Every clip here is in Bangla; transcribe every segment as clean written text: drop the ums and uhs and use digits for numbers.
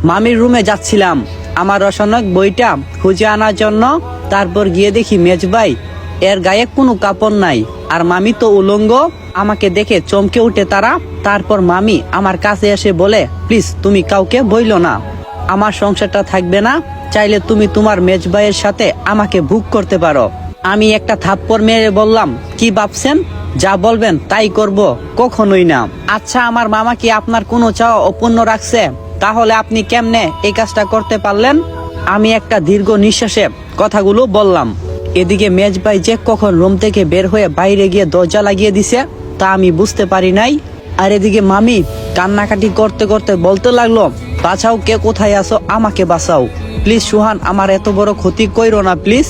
মামির রুমে যাচ্ছিলাম আমার রসায়নিক বইটা খুঁজে আনার জন্য। তারপর গিয়ে দেখি মেজবাই এর গায়ে কোনো কাপড় নাই, আর মামি তো উলঙ্গ। আমাকে দেখে চমকে উঠে তারা। তারপর মামি আমার কাছে এসে বলে, প্লিজ তুমি কাউকে বইলো না, আমার সংসারটা থাকবে না, চাইলে তুমি তোমার মেজবাইয়ের সাথে আমাকে ভোগ করতে পারো। আমি একটা থাপ্পড় মেরে বললাম, কি ভাবছেন, যা বলবেন তাই করব? কখনোই না। আচ্ছা, আমার মামা কি আপনার কোনো চাওয়া অপূর্ণ রাখছে? তাহলে আপনি কেমনে এই কাজটা করতে পারলেন? আমি একটা দীর্ঘ নিঃশ্বাসে কথাগুলো বললাম। এদিকে মেজবাই যে কখন রুম থেকে বের হয়ে বাইরে গিয়ে দরজা লাগিয়ে দিছে তা আমি বুঝতে পারি নাই। আর এদিকে মামি কান্নাকাটি করতে করতে বলতে লাগলো, বাঁচাও, কে কোথায় আছো, আমাকে বাঁচাও প্লিজ। সুহান, আমার এত বড় ক্ষতি কইরো না প্লিজ।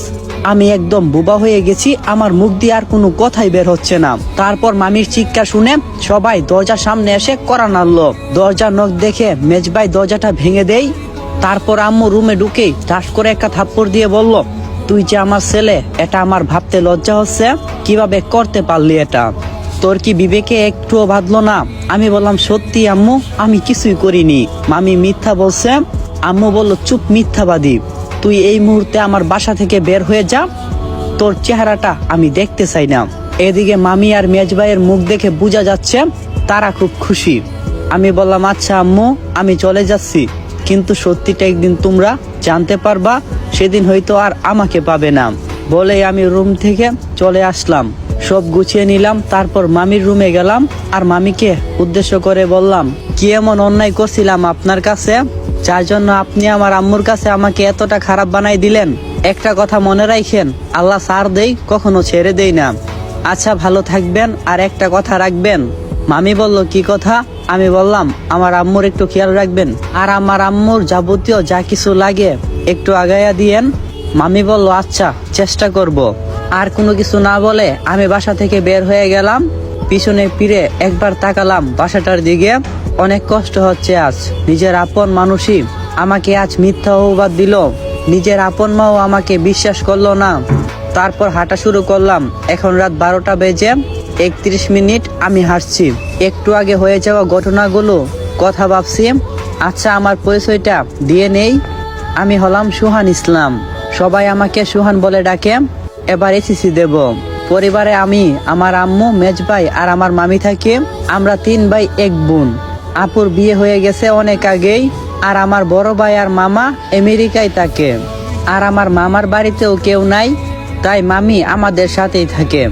আমি একদম বোবা হয়ে গেছি, আমার মুখ দিয়ে আর কোনো কথাই বের হচ্ছে না। তারপর মামির চিৎকার শুনে সবাই দরজার সামনে এসে কড়া নাড়লো। দরজা নখ দেখে মেজবাই দরজাটা ভেঙে দেই। তারপর আম্মু রুমে ঢুকে ঠাস করে একটা থাপ্পড় দিয়ে বলল, তুই যে আমার ছেলে, এটা আমার ভাবতে লজ্জা হচ্ছে, কিভাবে করতে পারলি এটা? তোর কি বিবেকে একটুও বাঁধলো না? আমি বললাম, সত্যি আম্মু, আমি কিছুই করিনি। মামি মিথ্যা বলছে। আম্মু বলল, চুপ মিথ্যাবাদী, তুই এই মুহূর্তে আমার বাসা থেকে বের হয়ে যা, তোর চেহারাটা আমি দেখতে চাই না। এদিকে মামি আর মেজবাইয়ের মুখ দেখে বোঝা যাচ্ছে তারা খুব খুশি। আমি বললাম, আচ্ছা আম্মু, আমি চলে যাচ্ছি, কিন্তু সত্যিটা একদিন তোমরা জানতে পারবা, সেদিন হয়তো আর আমাকে পাবে না। বলে আমি রুম থেকে চলে আসলাম, সব গুছিয়ে নিলাম। তারপর মামির রুমে গেলাম আর মামিকে উদ্দেশ্য করে বললাম, কি এমন অন্যায় করছিলাম আপনার কাছে, যার জন্য আপনি আমার আম্মুর কাছে আমাকে এতটা খারাপ বানাই দিলেন? একটা কথা মনে রাখেন, আল্লাহ ছাড় দেই, কখনো ছেড়ে দেই না। আচ্ছা, ভালো থাকবেন, আর একটা কথা রাখবেন। মামি বলল, কি কথা? আমি বললাম, আমার আম্মুর একটু খেয়াল রাখবেন, আর আমার আম্মুর যাবতীয় যা কিছু লাগে একটু আগাইয়া দিয়েন। মামি বলল, আচ্ছা, চেষ্টা করব। আর কোনো কিছু না বলে আমি বাসা থেকে বের হয়ে গেলাম। পিছনে ফিরে একবার তাকালাম বাসাটার দিকে। অনেক কষ্ট হচ্ছে আজ। নিজের আপন মানুষই আমাকে আজ মিথ্যা অপবাদ দিল, নিজের আপন মাও আমাকে বিশ্বাস করলো না। তারপর হাঁটা শুরু করলাম। এখন রাত 12টা বেজে 31 মিনিট। আমি হাঁটছি, একটু আগে হয়ে যাওয়া ঘটনাগুলো কথা ভাবছি। আচ্ছা, আমার পরিচয়টা দিয়ে নেই। আমি হলাম সুহান ইসলাম, সবাই আমাকে সুহান বলে ডাকে। এবার এসিসি দেব। পরিবারে আমি, আমার আম্মু, মেজভাই আর আমার মামি থাকি। আমরা 3 ভাই 1 বোন। আপুর বিয়ে হয়ে গেছে অনেক আগেই, আর আমার বড় ভাই আর মামা আমেরিকায় থাকে। আর আমার মামার বাড়িতেও কেউ নাই, তাই মামি আমাদের সাথেই থাকে।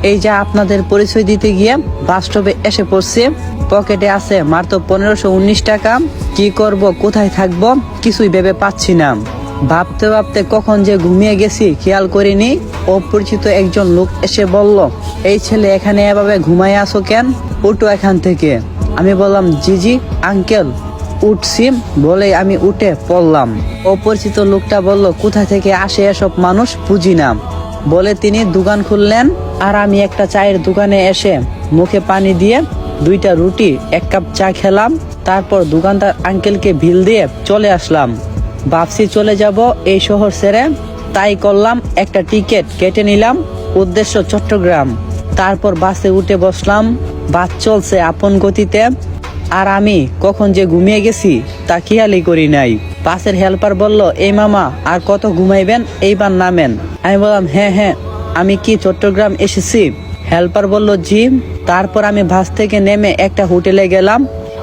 এই যে আপনাদের পরিচয় দিতে গিয়ে বাস্তবে এসে পড়ছে। পকেটে আছে মাত্র 1519 টাকা। কি করব, কোথায় থাকবো, কিছুই ভেবে পাচ্ছি না। ভাবতে ভাবতে কখন যে ঘুমিয়ে গেছি খেয়াল করিনি। অপরিচিত একজন লোক এসে বলল, এই ছেলে এখানে এভাবে ঘুমায় আসো কেন, উঠো এখান থেকে। আমি বললাম, জি আঙ্কেল, উঠছি বলে আমি উঠে পড়লাম। অপরিচিত লোকটা বলল, কোথা থেকে আসে এসব মানুষ, বুঝি না, বলে তিনি দোকান খুললেন। আর আমি একটা চায়ের দোকানে এসে মুখে পানি দিয়ে 2টা রুটি 1 কাপ চা খেলাম। তারপর দোকানদার আঙ্কেলকে বিল দিয়ে চলে আসলাম। ভাবছি চলে যাব এই শহর ছেড়ে, তাই করলাম, একটা টিকিট কেটে নিলাম, উদ্দেশ্য চট্টগ্রাম। তারপর বাসে উঠে বসলাম। বাস চলছে আপন গতিতে, আর আমি কখন যে ঘুমিয়ে গেছি তা খেয়ালই করি নাই। বাসের হেল্পার বলল, এই মামা আর কত ঘুমাইবেন, এইবার নামেন। আমি বললাম, হ্যাঁ, আমি কি চট্টগ্রাম এসেছি? হেল্পার বলল, জি। তারপর আমি বাস থেকে নেমে একটা হোটেলে গেলাম।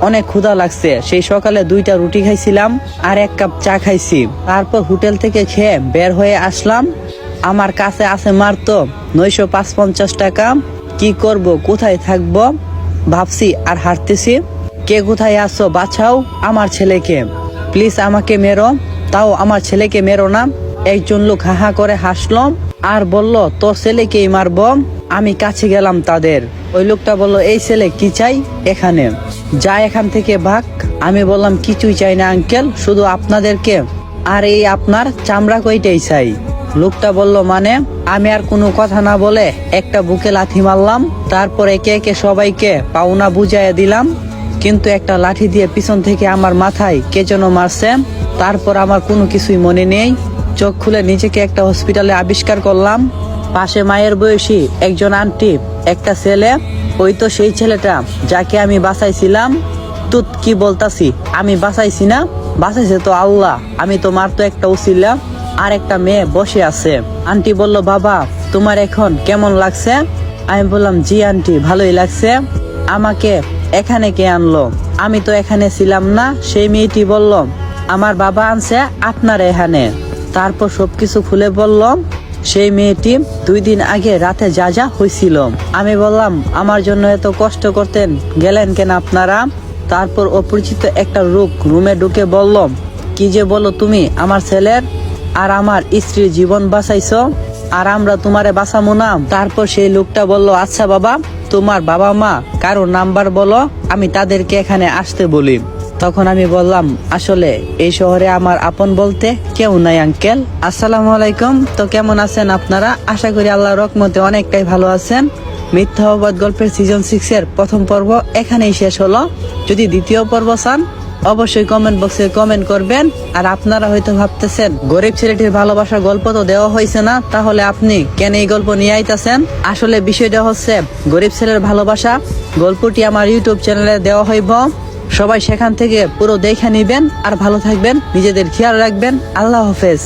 অনেক ক্ষুধা লাগছে, সেই সকালে 2টা রুটি খাইছিলাম আর 1 কাপ চা খাইছি। তারপর হোটেল থেকে খেয়ে বের হয়ে আসলাম। আমার কাছে আছে মাত্র 955 টাকা। কি করব, কোথায় থাকবো ভাবছি আর হাঁটতেছি। কে কোথায় আসো, বাঁচাও আমার ছেলেকে, প্লিজ আমাকে মেরো, তাও আমার ছেলেকে মেরো না। একজন লোক হাহা করে হাসলো আর বলল, তোর ছেলেকেই মারবো। আমি কাছে গেলাম তাদের। ওই লোকটা বলল, এই ছেলে কি চাই এখানে, যা এখান থেকে ভাগ। আমি বললাম, কিছুই চাই না আঙ্কেল, শুধু আপনাদেরকে আর এই আপনার চামড়া কইটাই চাই। লোকটা বলল, মানে? আমি আর কোনো কথা না বলে একটা বুকে লাথি মারলাম। তারপর একে একে সবাইকে পাওনা বুঝাইয়া দিলাম, কিন্তু একটা লাঠি দিয়ে পিছন থেকে আমার মাথায় কে যেন মারছে। তারপর আমার কোনো কিছুই মনে নেই। চোখ খুলে নিজেকে একটা হসপিটালে আবিষ্কার করলাম। পাশে মায়ের বয়সী একজন আন্টি, একটা ছেলে। ওই তো সেই ছেলেটা যাকে আমি বাঁচাইছিলাম। তুত কি বলতাছি, আমি বাঁচাইছি না, বাঁচাইছে তো আল্লাহ, আমি তোমার তো একটা উছিলা। আর একটা মেয়ে বসে আছে। আন্টি বলল, বাবা তোমার এখন কেমন লাগছে? আমি বললাম, জি আন্টি ভালোই লাগছে। আমাকে এখানে কে আনলো? আমি তো এখানে ছিলাম না। সেই মেয়েটি বলল, আমার বাবা আনছে আপনার এখানে। তারপর সবকিছু খুলে বললাম। সেই মেয়েটি 2 দিন আগে রাতে যা যা হয়েছিল। আমি বললাম, আমার জন্য এত কষ্ট করতেন, গেলেন কেন আপনারা? তারপর অপরিচিত একটা লোক রুমে ঢুকে বলল, কি যে বলো তুমি? আমার ছেলের আর আমার স্ত্রীর জীবন বাঁচাইছো, আর আমরা তোমারে বাঁচাবো না? তারপর সেই লোকটা বলল, আচ্ছা বাবা, তোমার বাবা মা কারো নাম্বার বলো, আমি তাদেরকে এখানে আসতে বলি। তখন আমি বললাম, আসলে এই শহরে আমার আপন বলতে কেউ নাই আঙ্কেল। আসসালামু আলাইকুম। তো কেমন আছেন আপনারা? আশা করি আল্লাহর রহমতে অনেকটাই ভালো আছেন। মিথ্যা অপবাদ গল্পের সিজন 6 এর প্রথম পর্ব এখানেই শেষ হলো। যদি দ্বিতীয় পর্ব চান অবশ্যই কমেন্ট বক্সে কমেন্ট করবেন। আর আপনারা হয়তো ভাবতেছেন, গরিব ছেলেটির ভালোবাসার গল্প তো দেওয়া হয়েছে না, তাহলে আপনি কেন এই গল্প নিয়ে আইতাছেন? আসলে বিষয়টা হচ্ছে, গরিব ছেলের ভালোবাসা গল্পটি আমার ইউটিউব চ্যানেলে দেওয়া হইব। সবাই সেখান থেকে পুরো দেখে নিবেন। আর ভালো থাকবেন, নিজেদের খেয়াল রাখবেন। আল্লাহ হাফেজ।